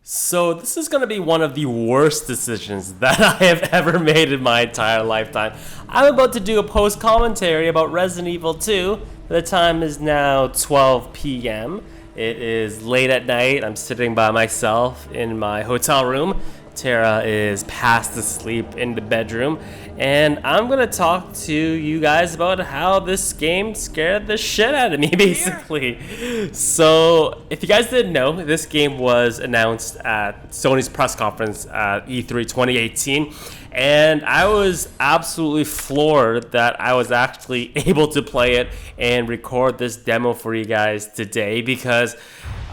So this is going to be one of the worst decisions that I have ever made in my entire lifetime. I'm about to do a post commentary about Resident Evil 2. The time is now 12 p.m. It is late at night. I'm sitting by myself in my hotel room. Tara is fast asleep in the bedroom, and I'm gonna talk to you guys about how this game scared the shit out of me, basically. So, if you guys didn't know, this game was announced at Sony's press conference at E3 2018, and I was absolutely floored that I was actually able to play it and record this demo for you guys today, because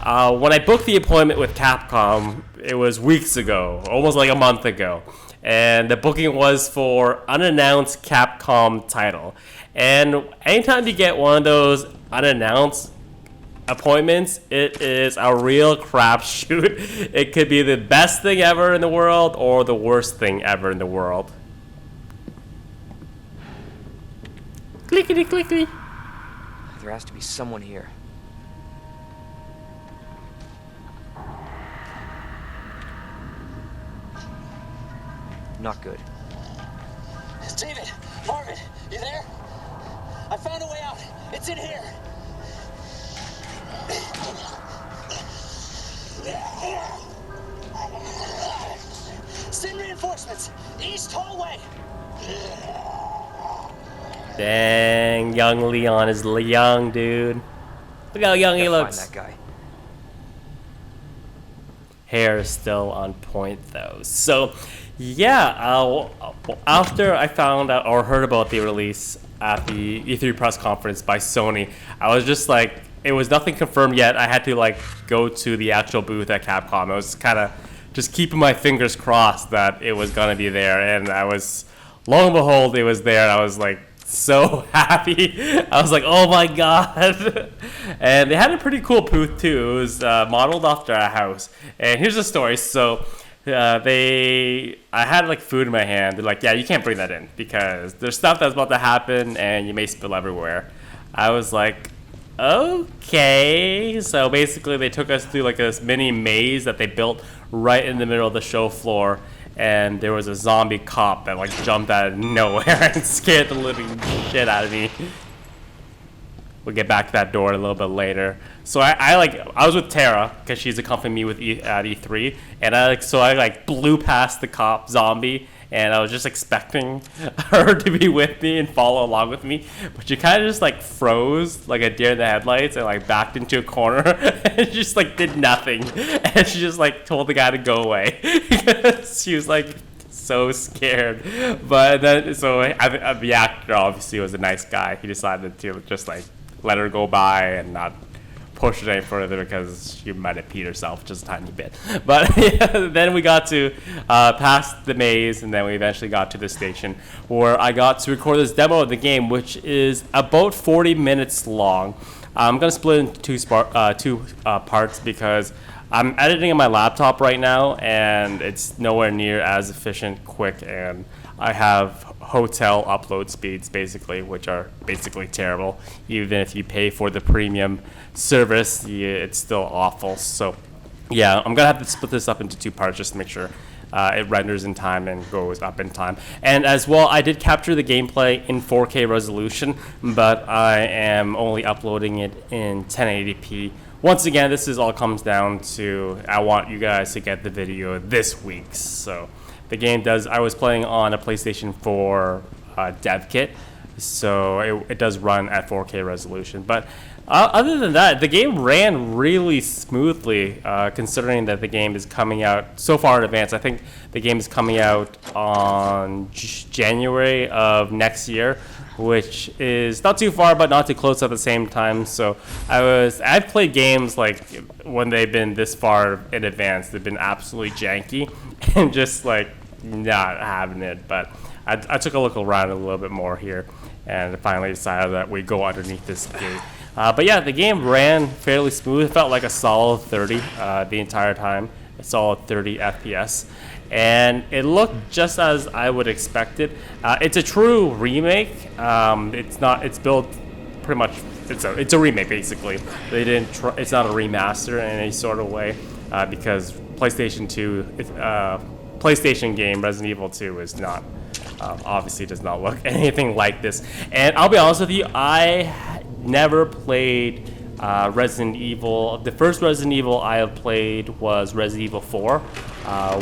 when I booked the appointment with Capcom, it was weeks ago, almost like a month ago. And the booking was for unannounced Capcom title. And anytime you get one of those unannounced appointments, it is a real crapshoot. It could be the best thing ever in the world or the worst thing ever in the world. Clickety clickety. There has to be someone here. Not good. David! Marvin! You there? I found a way out! It's in here! Send reinforcements! East hallway! Dang, young Leon is young, dude. Look how young he looks. Find that guy. Hair is still on point though. So yeah, after I found out or heard about the release at the E3 press conference by Sony, I was just like, it was nothing confirmed yet. I had to like go to the actual booth at Capcom. I was kind of just keeping my fingers crossed that it was gonna be there, and I was, lo and behold, it was there. I was like so happy. I was like, oh my god. And they had a pretty cool booth too. It was modeled after a house. And here's the story. So I had like food in my hand. They're like, yeah, you can't bring that in because there's stuff that's about to happen and you may spill everywhere. I was like, okay. So basically they took us through like this mini maze that they built right in the middle of the show floor, and there was a zombie cop that like jumped out of nowhere and scared the living shit out of me. We'll get back to that door a little bit later. So I was with Tara because she's accompanying me with at E3, and I blew past the cop zombie, and I was just expecting her to be with me and follow along with me, but she kind of just like froze like a deer in the headlights and like backed into a corner and just like did nothing, and she just like told the guy to go away because she was like so scared. But then the actor obviously was a nice guy. He decided to just like let her go by and not push it any further because she might have peed herself just a tiny bit. But yeah, then we got to past the maze, and then we eventually got to the station where I got to record this demo of the game, which is about 40 minutes long. I'm gonna split it into two parts because I'm editing on my laptop right now, and it's nowhere near as efficient, quick, and I have hotel upload speeds basically, which are basically terrible. Even if you pay for the premium service, it's still awful. So yeah, I'm gonna have to split this up into two parts just to make sure it renders in time and goes up in time. And as well, I did capture the gameplay in 4K resolution, but I am only uploading it in 1080p. Once again, this all comes down to I want you guys to get the video this week. So the game I was playing on a PlayStation 4 dev kit, so it does run at 4K resolution. But other than that, the game ran really smoothly, considering that the game is coming out so far in advance. I think the game is coming out on January of next year, which is not too far but not too close at the same time. So I've played games like when they've been this far in advance, they've been absolutely janky and just like not having it. But I took a look around a little bit more here and finally decided that we go underneath this gate. But yeah, the game ran fairly smooth. It felt like a solid 30 the entire time, a solid 30 FPS. And it looked just as I would expect it. It's a true remake. It's built pretty much it's a remake basically. They didn't try, it's not a remaster in any sort of way because PlayStation 2 PlayStation game Resident Evil 2 is not obviously does not look anything like this. And I'll be honest with you, I never played Resident Evil. The first Resident Evil I have played was Resident Evil 4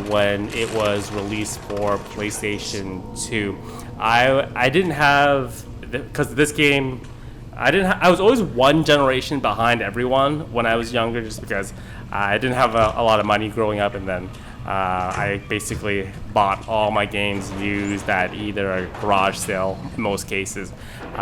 when it was released for PlayStation 2. I didn't have, because this game, I was always one generation behind everyone when I was younger, just because I didn't have a lot of money growing up, and then I basically bought all my games used at either a garage sale in most cases.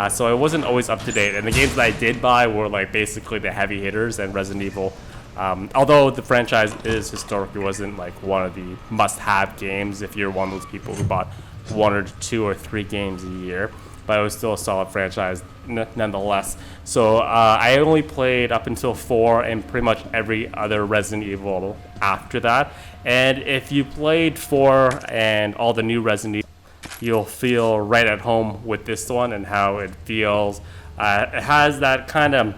So I wasn't always up to date, and the games that I did buy were like basically the heavy hitters, and Resident Evil, although the franchise is historically wasn't like one of the must-have games if you're one of those people who bought 1 or 2 or 3 games a year, but it was still a solid franchise nonetheless. So I only played up until 4 and pretty much every other Resident Evil after that. And if you played 4 and all the new Resident Evil, you'll feel right at home with this one and how it feels. It has that kind of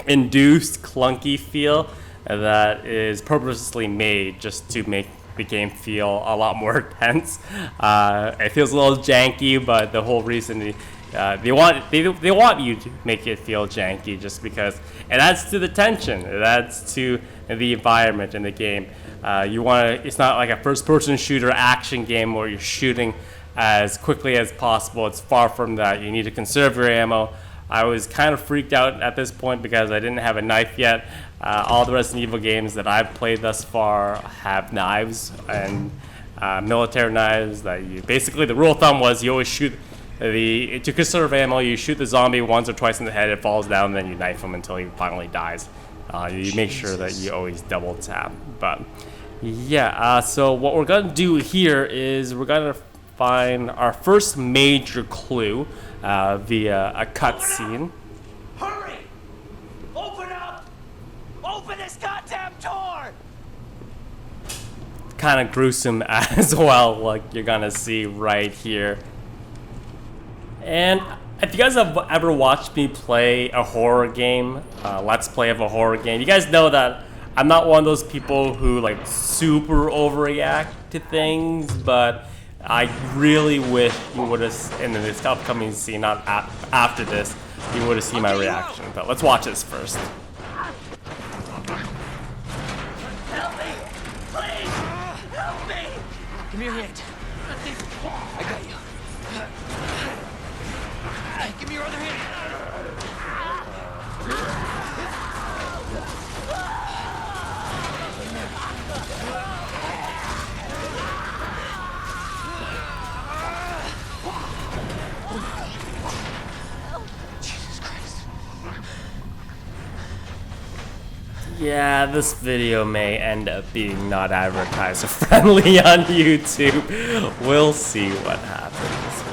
induced clunky feel that is purposely made just to make the game feel a lot more tense. It feels a little janky, but the whole reason they want you to make it feel janky just because it adds to the tension. It adds to the environment in the game. It's not like a first-person shooter action game where you're shooting as quickly as possible. It's far from that. You need to conserve your ammo. I was kind of freaked out at this point because I didn't have a knife yet. All the Resident Evil games that I've played thus far have knives and military knives. That you basically, the rule of thumb was you always shoot to conserve ammo. You shoot the zombie once or twice in the head, it falls down, and then you knife him until he finally dies. You make sure that you always double tap. But yeah, so what we're gonna do here is we're gonna find our first major clue via a cutscene. Hurry! Open up! Open this goddamn door! Kind of gruesome as well, like you're gonna see right here. And if you guys have ever watched me play a horror game, let's play of a horror game, you guys know that I'm not one of those people who like super overreact to things, but I really wish you would have, in this upcoming scene, not after this, you would have seen my reaction. But let's watch this first. Help me! Please! Help me! Give me your hand. I got you. Give me your other hand. Jesus Christ. Yeah, this video may end up being not advertiser friendly on YouTube. We'll see what happens,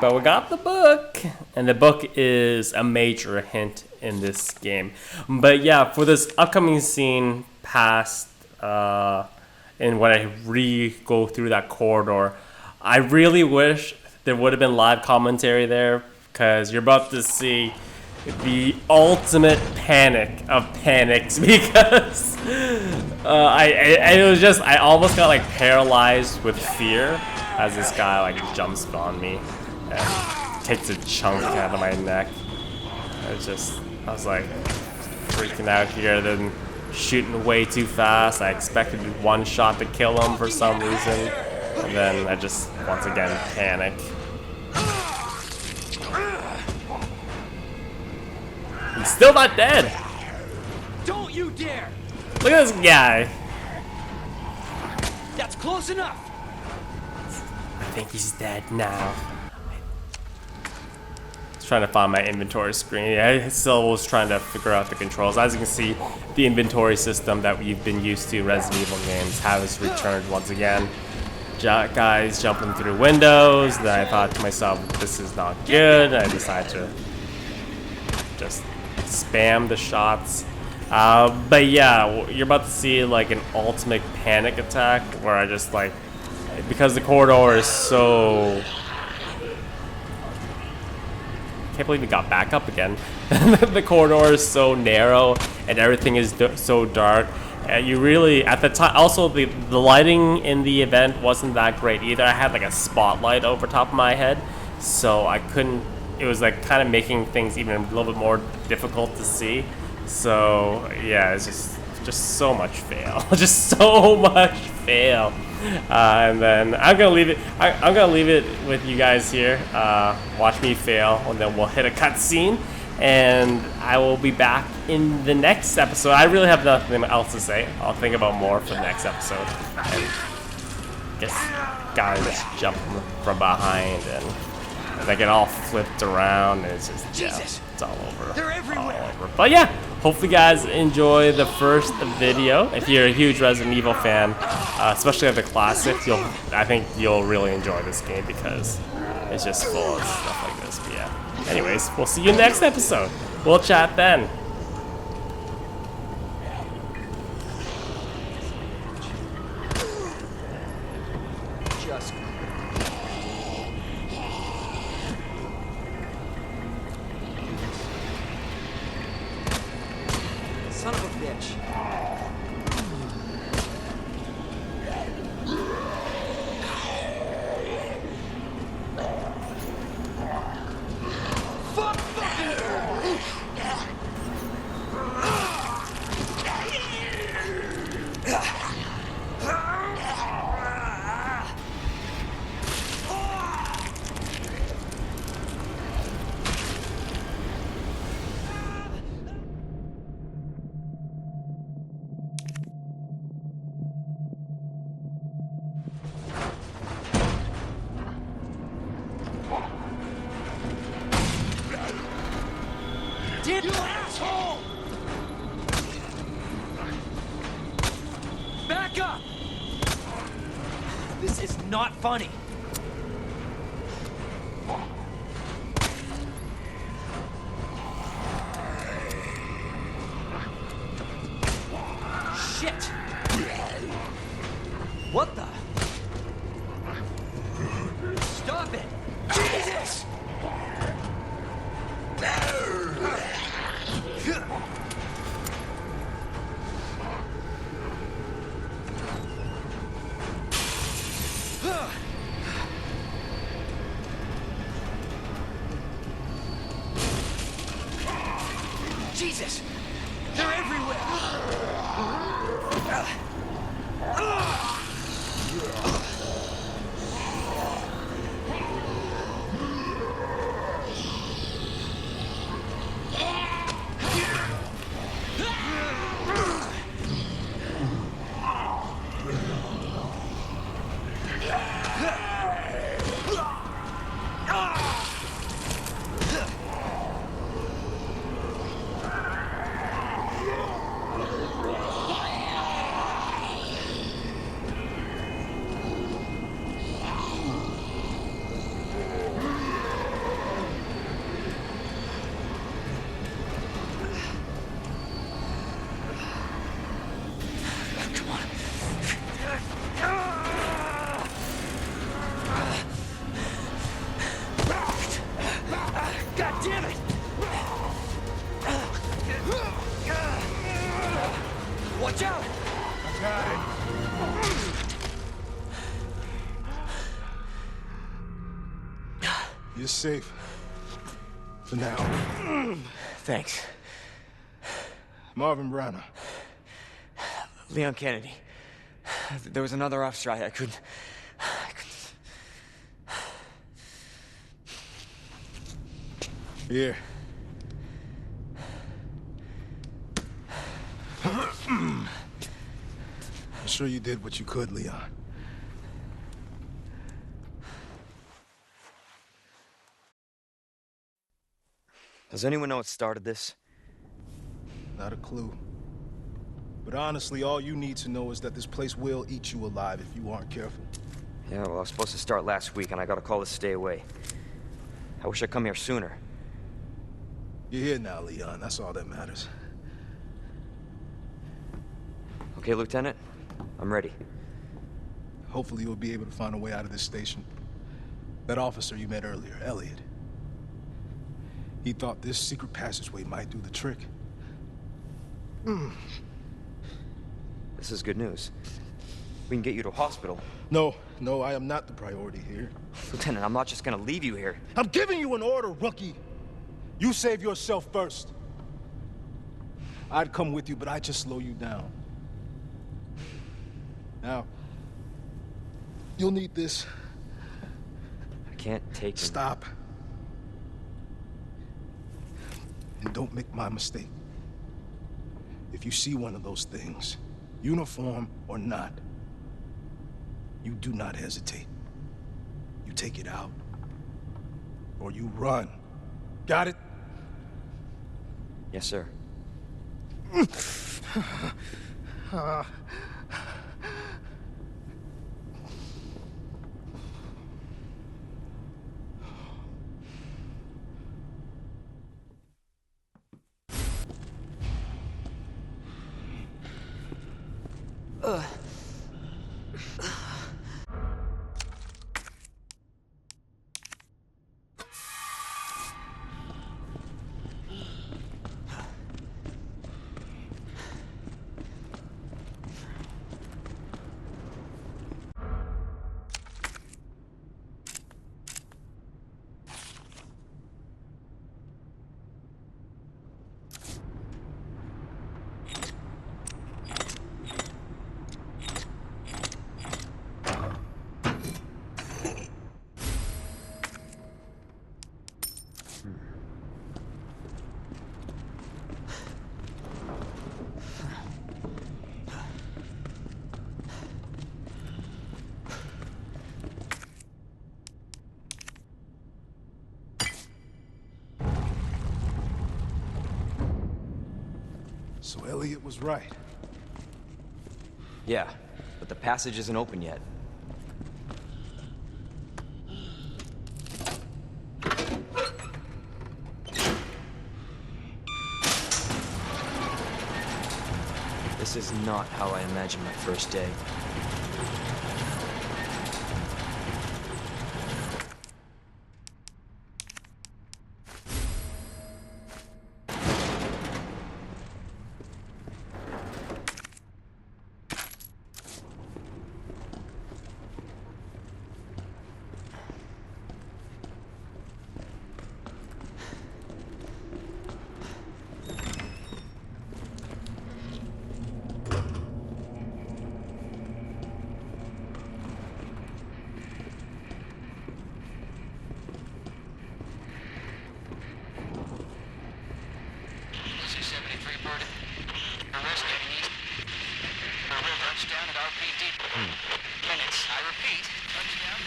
but we got the book, and the book is a major hint in this game. But yeah, for this upcoming scene past, and when I go through that corridor, I really wish there would have been live commentary there, because you're about to see the ultimate panic of panics, because I almost got like paralyzed with fear as this guy like jumps on me and takes a chunk out of my neck. I was like freaking out here, then shooting way too fast. I expected one shot to kill him for some reason, and then I just once again panic. He's still not dead. Don't you dare! Look at this guy. That's close enough! I think he's dead now. Trying to find my inventory screen. Yeah, I still was trying to figure out the controls. As you can see, the inventory system that we've been used to in Resident Evil games has returned once again. Guys jumping through windows. Then I thought to myself, this is not good. I decided to just spam the shots. But yeah, you're about to see like an ultimate panic attack where I just like, because the corridor is so can't believe it got back up again. The corridor is so narrow and everything is so dark. You really, at the time, also the lighting in the event wasn't that great either. I had like a spotlight over top of my head, so I couldn't, it was like kind of making things even a little bit more difficult to see. So yeah, it's just so much fail. Just so much fail. And then I'm gonna leave it. I'm gonna leave it with you guys here. Watch me fail, and then we'll hit a cutscene, and I will be back in the next episode. I really have nothing else to say. I'll think about more for the next episode. And guess gotta just jump from behind, and they get all flipped around, and it's just it's all over. They're everywhere. All over. But yeah, hopefully you guys enjoy the first video. If you're a huge Resident Evil fan, especially of the classics, I think you'll really enjoy this game because it's just full of stuff like this. But yeah. Anyways, we'll see you next episode. We'll chat then. Son of a bitch. You asshole! Back up! This is not funny. Shit! What the? Stop it! Jesus! Jesus! They're everywhere! God damn it! Watch out! You're safe. For now. Thanks. Marvin Browner. Leon Kennedy. There was another off strike. I couldn't... Here. I'm sure you did what you could, Leon. Does anyone know what started this? Not a clue. But honestly, all you need to know is that this place will eat you alive if you aren't careful. Yeah, well, I was supposed to start last week, and I got a call to stay away. I wish I'd come here sooner. You're here now, Leon. That's all that matters. Okay, Lieutenant? I'm ready. Hopefully you'll be able to find a way out of this station. That officer you met earlier, Elliot. He thought this secret passageway might do the trick. This is good news. We can get you to a hospital. No, I am not the priority here. Lieutenant, I'm not just gonna leave you here. I'm giving you an order, rookie. You save yourself first. I'd come with you, but I'd just slow you down. Now, you'll need this. I can't take him. Stop. And don't make my mistake. If you see one of those things, uniform or not, you do not hesitate. You take it out, or you run. Got it? Yes, sir. So Elliot was right. Yeah, but the passage isn't open yet. This is not how I imagined my first day. Touchdown at RPD. Minutes. I repeat, touchdown.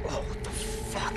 Oh, what the fuck?